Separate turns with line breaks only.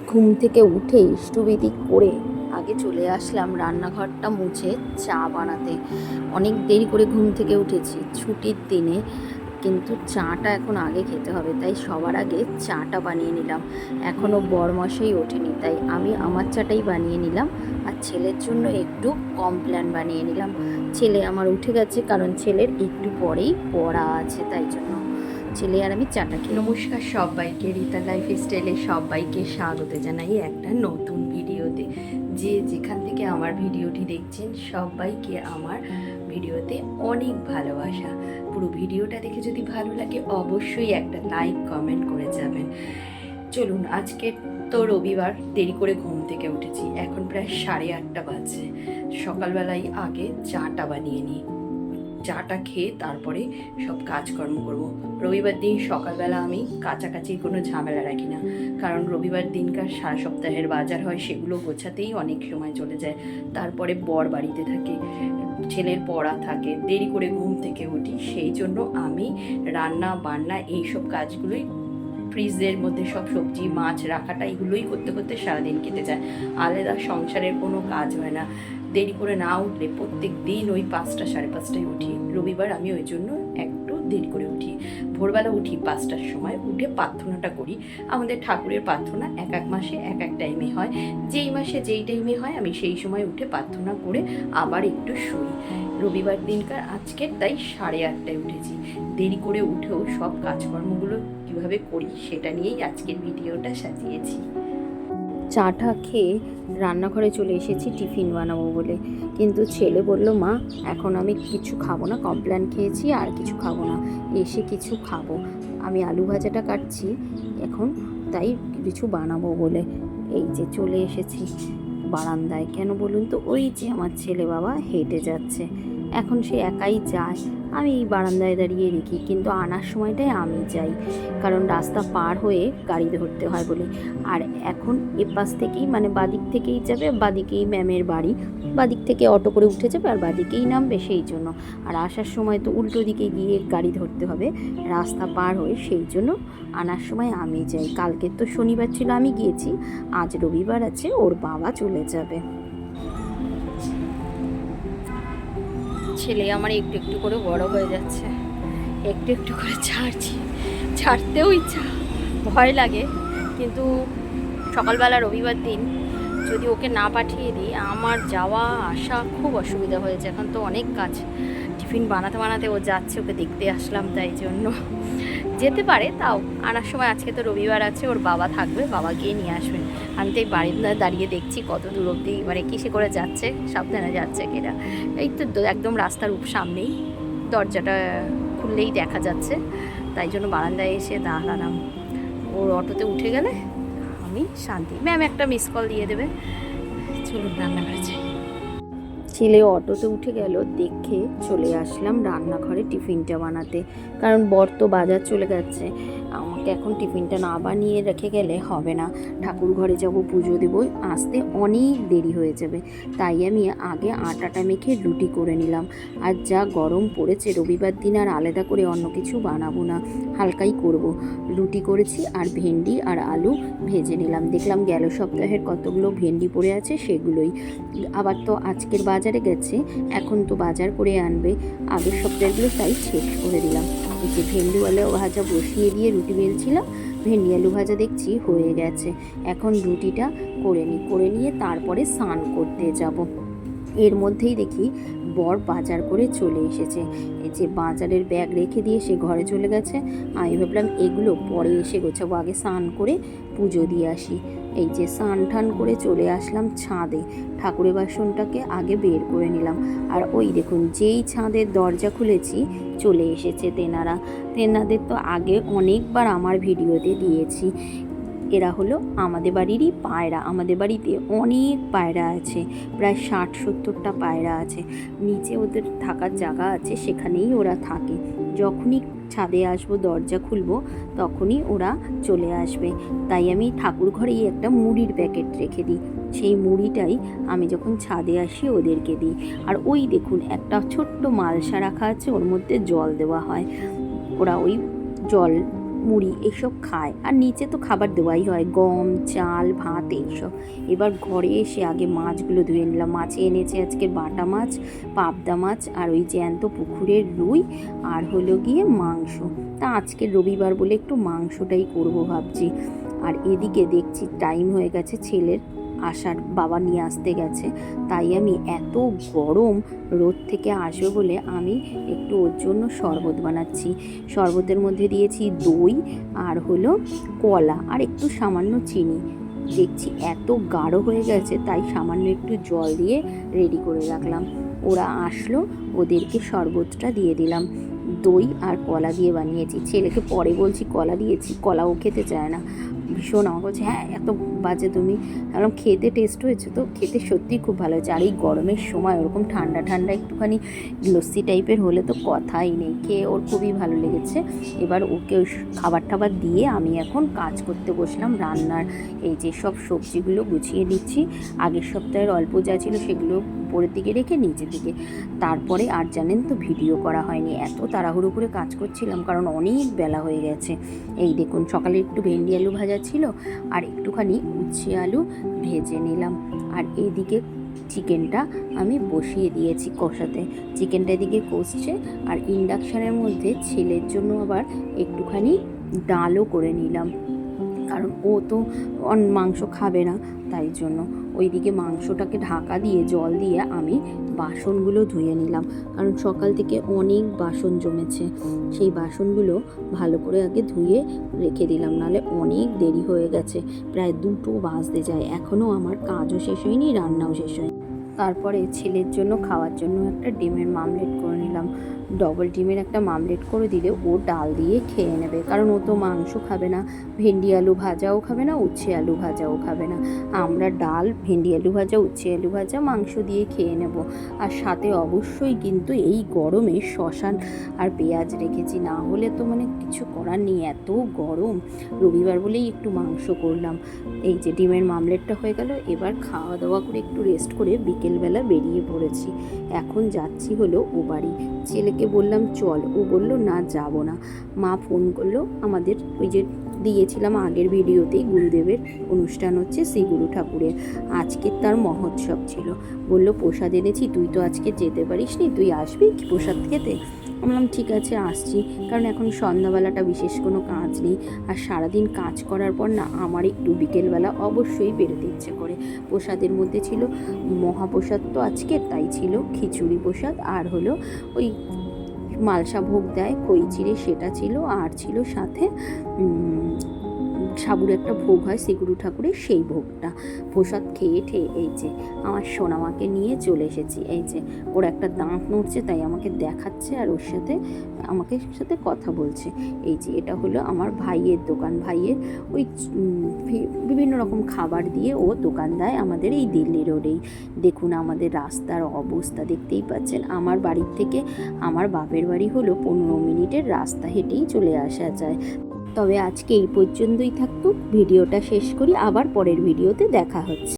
ঘুম থেকে উঠে ইষ্টবিধি করে আগে চলে আসলাম রান্নাঘরটা মুছে চা বানাতে। অনেক দেরি করে ঘুম থেকে উঠেছি ছুটির দিনে, কিন্তু চাটা এখন আগে খেতে হবে, তাই সবার আগে চাটা বানিয়ে নিলাম। এখনও বরমশাই ওঠেনি, তাই আমি আমার চাটাই বানিয়ে নিলাম আর ছেলের জন্য একটু কমপ্ল্যান বানিয়ে নিলাম। ছেলে আমার উঠে গেছে, কারণ ছেলের একটু পরেই পড়া আছে, তাই জন্য ছেলে আর আমি চাটা খেয়ে। নমস্কার সবাইকে, রীতা লাইফ স্টাইলে সবাইকে স্বাগত জানাই একটা নতুন ভিডিওতে। যে যেখান থেকে আমার ভিডিওটি দেখছেন সবাইকে আমার ভিডিওতে অনেক ভালোবাসা। পুরো ভিডিওটা দেখে যদি ভালো লাগে অবশ্যই একটা লাইক কমেন্ট করে যাবেন। চলুন, আজকে তো রবিবার, দেরি করে ঘুম থেকে উঠেছি, এখন প্রায় 8:30 বাজে। সকালবেলায় আগে চাটা বানিয়ে নিই, চাটা খেয়ে তারপরে সব কাজকর্ম করব। রবিবার দিন সকালবেলা আমি কাছাকাছির কোনো ঝামেলা রাখি না, কারণ রবিবার দিনকার সারা সপ্তাহের বাজার হয়, সেগুলো গোছাতেই অনেক সময় চলে যায়। তারপরে বর বাড়িতে থাকে, ছেলের পড়া থাকে, দেরি করে ঘুম থেকে উঠি, সেই জন্য আমি রান্না বান্না এইসব কাজগুলোই, ফ্রিজের মধ্যে সব সবজি মাছ রাখাটা, এগুলোই করতে করতে সারাদিন কেটে যায়। আলাদা সংসারের কোনো কাজ হয় না। দেরি করে না উঠলে প্রত্যেক দিন ওই 5টা 5:30টায় উঠি। রবিবার আমি ওই জন্য একটু দেরি করে উঠি। ভোরবেলা উঠি 5টার সময়, উঠে প্রার্থনাটা করি। আমাদের ঠাকুরের প্রার্থনা এক এক মাসে এক এক টাইমে হয়, যেই মাসে যেই টাইমে হয় আমি সেই সময় উঠে প্রার্থনা করে আবার একটু শুই। রবিবার দিনকার আজকের তাই 8:30টায় উঠেছি। দেরি করে উঠেও সব কাজকর্মগুলো কীভাবে করি সেটা নিয়েই আজকের ভিডিওটা সাজিয়েছি। চাটা খেয়ে রান্নাঘরে চলে এসেছি টিফিন বানাবো বলে, কিন্তু ছেলে বলল, মা এখন আমি কিছু খাবো না, কমপ্ল্যান খেয়েছি আর কিছু খাবো না, এসে কিছু খাবো। আমি আলু ভাজাটা কাটছি এখন, তাই কিছু বানাবো বলে এই যে চলে এসেছি বারান্দায়। কেন বলুন তো, ওই যে আমার ছেলে বাবা হেঁটে যাচ্ছে, এখন সে একাই যায়, আমি এই বারান্দায় দাঁড়িয়ে দেখি, কিন্তু আনার সময়টায় আমি যাই, কারণ রাস্তা পার হয়ে গাড়ি ধরতে হয় বলে। আর এখন এপাশ থেকেই মানে বাদিক থেকেই যাবে, বাদিকেই ম্যামের বাড়ি, বাদিক থেকে অটো করে উঠে যাবে আর বাদিকেই নামবে, সেই জন্য। আর আসার সময় তো উল্টো দিকে গিয়ে গাড়ি ধরতে হবে রাস্তা পার হয়ে, সেই জন্য আনার সময় আমি যাই। কালকের তো শনিবার ছিল, আমি গিয়েছি, আজ রবিবার আছে, ওর বাবা চলে যাবে। ছেলে আমার একটু একটু করে বড় হয়ে যাচ্ছে, একটু একটু করে ছাড়তেও ইচ্ছা ভয় লাগে, কিন্তু সকালবেলা রবিবার দিন যদি ওকে না পাঠিয়ে দিই আমার যাওয়া আসা খুব অসুবিধা হয়েছে। এখন তো অনেক কাজ, টিফিন বানাতে বানাতে ও যাচ্ছে, ওকে দেখতে আসলাম, তাই জন্য যেতে পারে, তাও আনার সময় আজকে তো রবিবার আছে, ওর বাবা থাকবে, বাবা গিয়ে নিয়ে আসবেন। আমি তো এই বাড়িতে দাঁড়িয়ে দেখছি কত দূর অবধি মানে কিসে করে যাচ্ছে, সাবধানে যাচ্ছে কিনা। এই তো একদম রাস্তার সামনেই, দরজাটা খুললেই দেখা যাচ্ছে, তাই জন্য বারান্দায় এসে দাঁড়ালাম। ওর অটোতে উঠে গেলে আমি শান্তি। ম্যাম একটা মিস কল দিয়ে দেবে। চলুন রান্নাঘরে যাই। ছেলে অটোতে উঠে গেল দেখে চলে আসলাম রান্নাঘরে টিফিনটা বানাতে, কারণ বর তো বাজার চলে গেছে, আমাকে এখন টিফিনটা না বানিয়ে রেখে গেলে হবে না। ঠাকুর ঘরে যাব, পুজো দেবো, আসতে অনেক দেরি হয়ে যাবে, তাই আমি আগে আটাটা মেখে রুটি করে নিলাম। আর যা গরম পড়েছে, রবিবার দিন আর আলাদা করে অন্য কিছু বানাবো না, হালকাই করব। রুটি করেছি আর ভেন্ডি আর আলু ভেজে নিলাম। দেখলাম গেল সপ্তাহের কতগুলো ভেন্ডি পড়ে আছে, সেগুলোই আবার তো আজকের বাজারে গেছে, এখন তো বাজার করে আনবে আগের সপ্তাহগুলো, তাই শেষ করে দিলাম। এই যে ভেন্ডি আলু ভাজা বসিয়ে দিয়ে রুটি বেলছিলাম, ভেন্ডি আলু ভাজা দেখছি হয়ে গেছে, এখন রুটিটা করে নিয়ে তারপরে স্নান করতে যাব। এর মধ্যেই দেখি বর বাজার করে চলে এসেছে। এই যে বাজারের ব্যাগ রেখে দিয়ে সে ঘরে চলে গেছে, আমি ভাবলাম এগুলো পরে এসে গোছাবো, আগে স্নান করে পুজো দিয়ে আসি। এই যে স্নান টান করে চলে আসলাম ছাদে, ঠাকুরের বাসনটাকে আগে বের করে নিলাম। আর ওই দেখুন, যেই ছাদের দরজা খুলেছি চলে এসেছে তেনাদের তো আগে অনেকবার আমার ভিডিওতে দিয়েছি। এরা হলো আমাদের বাড়িরই পায়রা, আমাদের বাড়িতে অনেক পায়রা আছে, প্রায় 60-70টা পায়রা আছে। নিচে ওদের থাকার জায়গা আছে, সেখানেই ওরা থাকে। যখনই ছাদে আসবো, দরজা খুলবো, তখনই ওরা চলে আসবে। তাই আমি ঠাকুর ঘরেই একটা মুড়ির প্যাকেট রেখে দিই, সেই মুড়িটাই আমি যখন ছাদে আসি ওদেরকে দিই। আর ওই দেখুন একটা ছোট্ট মালসা রাখা আছে, ওর মধ্যে জল দেওয়া হয়, ওরা ওই জল মুড়ি এসব খায়, আর নিচে তো খাবার দেওয়াই হয়, গম, চাল, ভাত এইসব। এবার ঘরে এসে আগে মাছগুলো ধুয়ে নিলাম। মাছে এনেছে আজকে বাটা মাছ, পাবদা মাছ, আর ওই জ্যান্ত পুকুরের রুই, আর হলো গিয়ে মাংস। তা আজকে রবিবার বলে একটু মাংসটাই করব ভাবছি। আর এদিকে দেখছি টাইম হয়ে গেছে ছেলের আসার, বাবা নিয়ে আসতে গেছে। তাই আমি এত গরম রোদ থেকে আসবে বলে আমি একটু ওর জন্য শরবত বানাচ্ছি। শরবতের মধ্যে দিয়েছি দই, আর হলো কলা, আর একটু সামান্য চিনি। দেখছি এত গাঢ় হয়ে গেছে, তাই সামান্য একটু জল দিয়ে রেডি করে রাখলাম। ওরা আসলো, ওদেরকে শরবতটা দিয়ে দিলাম। দই আর কলা দিয়ে বানিয়েছি। ছেলেকে পরে বলছি কলা দিয়েছি, কলাও খেতে চায় না, ভীষণ আমাকে বলছে হ্যাঁ এত বাজে তুমি। কারণ খেতে টেস্ট হয়েছে তো, খেতে সত্যিই খুব ভালো হয়েছে। আর এই গরমের সময় ওরকম ঠান্ডা ঠান্ডা একটুখানি লস্যি টাইপের হলে তো কথাই নেই, খেয়ে ওর খুবই ভালো লেগেছে। এবার ওকে ওই খাবার টাবার দিয়ে আমি এখন কাজ করতে বসলাম রান্নার। এই যে সব সবজিগুলো গুছিয়ে নিচ্ছি, আগের সপ্তাহের অল্প যা ছিল সেগুলো উপরের দিকে রেখে নিচের দিকে। তারপরে আর জানেন তো ভিডিও করা হয়নি, এত তাড়াহুড়ো করে কাজ করছিলাম কারণ অনেক বেলা হয়ে গেছে। এই দেখুন সকালে একটু ভেন্ডি আলু ভাজা ছিল, আর একটুখানি উচ্ছে আলু ভেজে নিলাম। আর এইদিকে চিকেনটা আমি বসিয়ে দিয়েছি কষাতে, চিকেনটা এদিকে কষছে। আর ইন্ডাকশানের মধ্যে ছেলের জন্য আবার একটুখানি ডালও করে নিলাম, কারণ ও তো মাংস খাবে না, তাই জন্য ওইদিকে মাংসটাকে ঢাকা দিয়ে জল দিয়ে আমি বাসনগুলো ধুয়ে নিলাম। কারণ সকাল থেকে অনেক বাসন জমেছে, সেই বাসনগুলো ভালো করে আগে ধুয়ে রেখে দিলাম, নাহলে অনেক দেরি হয়ে গেছে, প্রায় 2টো বাজতে যায়। এখনও আমার কাজও শেষ হয়নি, রান্নাও শেষ হয়নি। তারপরে ছেলের জন্য খাওয়ার জন্য একটা ডিমের মামলেট করে নিলাম। ডবল ডিমের একটা মামলেট করে দিলে ও ডাল দিয়ে খেয়ে নেবে, কারণ ও তো মাংস খাবে না, ভেন্ডি আলু ভাজাও খাবে না, উচ্ছে আলু ভাজাও খাবে না। আমরা ডাল, ভেন্ডি আলু ভাজা, উচ্ছে আলু ভাজা, মাংস দিয়ে খেয়ে নেব। আর সাথে অবশ্যই কিন্তু এই গরমে শসা আর পেঁয়াজ রেখেছি, না হলে তো মানে কিছু করার নেই, এত গরম। রবিবার বলেই একটু মাংস করলাম। এই যে ডিমের মামলেটটা হয়ে গেল। এবার খাওয়া দাওয়া করে একটু রেস্ট করে বিকেলবেলা বেরিয়ে পড়েছি। এখন যাচ্ছি হলো ও বাড়ি। ছেলেকে বললাম চল, ও বলল না যাব না। মা ফোন করলো, আমাদের ওই যে দিয়েছিলাম আগের ভিডিওতেই গুরুদেবের অনুষ্ঠান হচ্ছে শ্রী গুরু ঠাকুরের, আজকে তার মহোৎসব ছিল। বলল প্রসাদ এনেছি, তুই তো আজকে যেতে পারিস নি, তুই আসবি কি প্রসাদ খেতে? বললাম ঠিক আছে আসছি, কারণ এখন সন্ধ্যাবেলাটা বিশেষ কোনো কাজ নেই, আর সারাদিন কাজ করার পর না আমার একটু বিকেলবেলা অবশ্যই বেরোতে ইচ্ছে করে। প্রসাদের মধ্যে ছিল মহাপ্রসাদ, তো আজকে তাই ছিল খিচুড়ি প্রসাদ, আর হলো ওই মালসা ভোগ দেয় খই চিড়ে, সেটা ছিল, আর ছিল সাথে সাবুর একটা ভোগ হয় শ্রীগুরু ঠাকুরের, সেই ভোগটা। প্রসাদ খেয়ে ঠেয়ে এই যে আমার সোনামাকে নিয়ে চলে এসেছি। এই যে ওর একটা দাঁত নড়ছে, তাই আমাকে দেখাচ্ছে, আর ওর সাথে আমাকে সাথে কথা বলছে। এই যে এটা হলো আমার ভাইয়ের দোকান, ভাইয়ের ওই বিভিন্ন রকম খাবার দিয়ে ও দোকান দেয় আমাদের এই দিল্লি রোডেই। দেখুন আমাদের রাস্তার অবস্থা দেখতেই পাচ্ছেন। আমার বাড়ির থেকে আমার বাপের বাড়ি হলো 15 মিনিটের রাস্তা, হেঁটেই চলে আসা যায়। তবে আজকে এই পর্যন্তই থাকুক, ভিডিওটা শেষ করি, আবার পরের ভিডিওতে দেখা হচ্ছে।